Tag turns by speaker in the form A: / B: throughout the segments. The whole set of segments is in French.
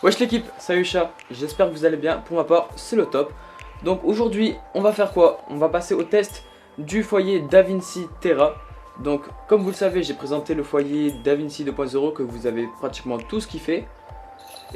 A: Wesh l'équipe, salut chat, j'espère que vous allez bien, pour ma part c'est le top. Donc aujourd'hui on va faire quoi? On va passer au test du foyer DaVinci Terra. Donc comme vous le savez, j'ai présenté le foyer DaVinci 2.0 que vous avez pratiquement tous kiffé.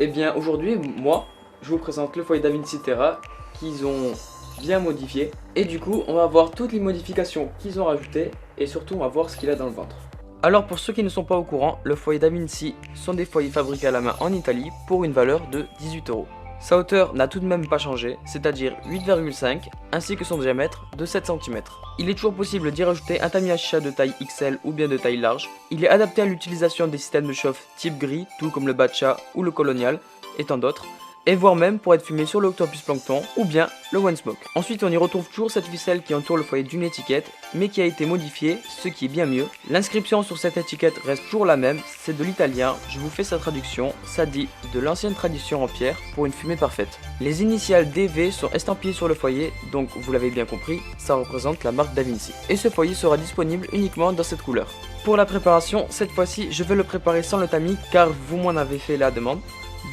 A: Et bien aujourd'hui moi je vous présente le foyer DaVinci Terra qu'ils ont bien modifié. Et du coup on va voir toutes les modifications qu'ils ont rajoutées et surtout on va voir ce qu'il a dans le ventre. Alors pour ceux qui ne sont pas au courant, le foyer DaVinci sont des foyers fabriqués à la main en Italie pour une valeur de 18 €. Sa hauteur n'a tout de même pas changé, c'est-à-dire 8,5 ainsi que son diamètre de 7 cm. Il est toujours possible d'y rajouter un tamis à chicha de taille XL ou bien de taille large. Il est adapté à l'utilisation des systèmes de chauffe type gris, tout comme le Batcha ou le Colonial et tant d'autres. Et voire même pour être fumé sur le Octopus Plankton ou bien le One Smoke. Ensuite on y retrouve toujours cette ficelle qui entoure le foyer d'une étiquette mais qui a été modifiée, ce qui est bien mieux. L'inscription sur cette étiquette reste toujours la même, c'est de l'italien, je vous fais sa traduction, ça dit de l'ancienne tradition en pierre pour une fumée parfaite. Les initiales DV sont estampillées sur le foyer, donc vous l'avez bien compris, ça représente la marque DaVinci. Et ce foyer sera disponible uniquement dans cette couleur. Pour la préparation, cette fois-ci je vais le préparer sans le tamis car vous m'en avez fait la demande.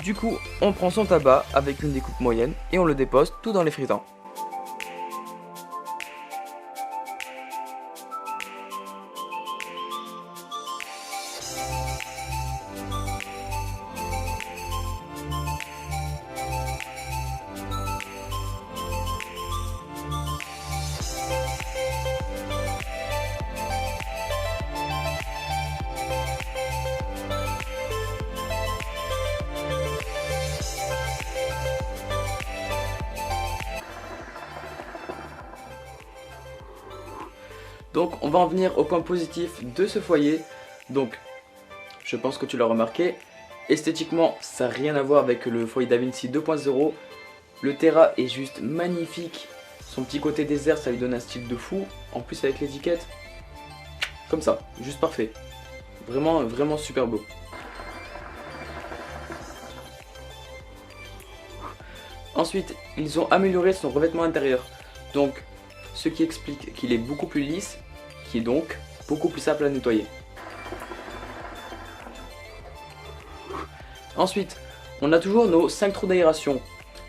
A: Du coup, on prend son tabac avec une découpe moyenne et on le dépose tout dans les fritants. Donc on va en venir au point positif de ce foyer. Donc je pense que tu l'as remarqué, esthétiquement ça n'a rien à voir avec le foyer DaVinci 2.0. Le Terra est juste magnifique. Son petit côté désert ça lui donne un style de fou. En plus avec l'étiquette, comme ça, juste parfait. Vraiment, vraiment super beau. Ensuite, ils ont amélioré son revêtement intérieur. Donc ce qui explique qu'il est beaucoup plus lisse, qui est donc beaucoup plus simple à nettoyer. Ensuite, on a toujours nos 5 trous d'aération.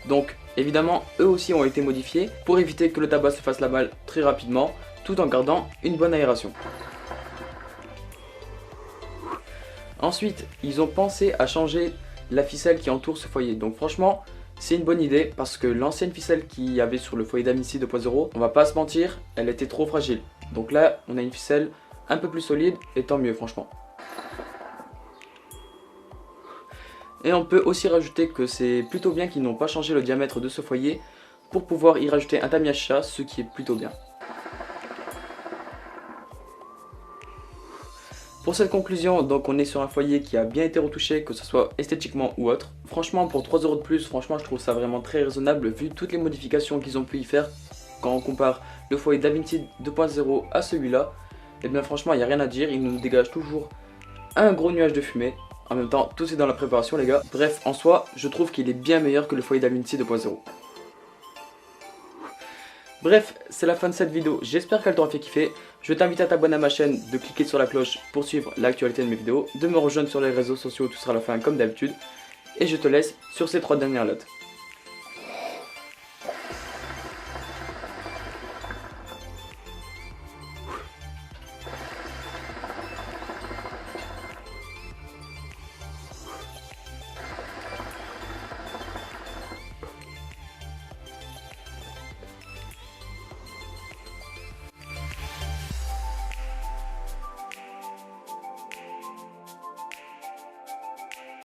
A: Donc évidemment, eux aussi ont été modifiés pour éviter que le tabac se fasse la malle très rapidement, tout en gardant une bonne aération. Ensuite, ils ont pensé à changer la ficelle qui entoure ce foyer. Donc franchement, c'est une bonne idée parce que l'ancienne ficelle qu'il y avait sur le foyer DaVinci 2.0, on va pas se mentir, elle était trop fragile. Donc là, on a une ficelle un peu plus solide et tant mieux franchement. Et on peut aussi rajouter que c'est plutôt bien qu'ils n'ont pas changé le diamètre de ce foyer pour pouvoir y rajouter un tamis à chicha, ce qui est plutôt bien. Pour cette conclusion, donc on est sur un foyer qui a bien été retouché, que ce soit esthétiquement ou autre. Franchement, pour 3 € de plus, franchement je trouve ça vraiment très raisonnable vu toutes les modifications qu'ils ont pu y faire. Quand on compare le foyer DaVinci 2.0 à celui-là, et bien franchement il n'y a rien à dire, il nous dégage toujours un gros nuage de fumée. En même temps, tout est dans la préparation les gars. Bref, en soi, je trouve qu'il est bien meilleur que le foyer DaVinci 2.0. Bref, c'est la fin de cette vidéo, j'espère qu'elle t'aura fait kiffer. Je t'invite à t'abonner à ma chaîne, de cliquer sur la cloche pour suivre l'actualité de mes vidéos, de me rejoindre sur les réseaux sociaux, tout sera à la fin comme d'habitude. Et je te laisse sur ces 3 dernières notes.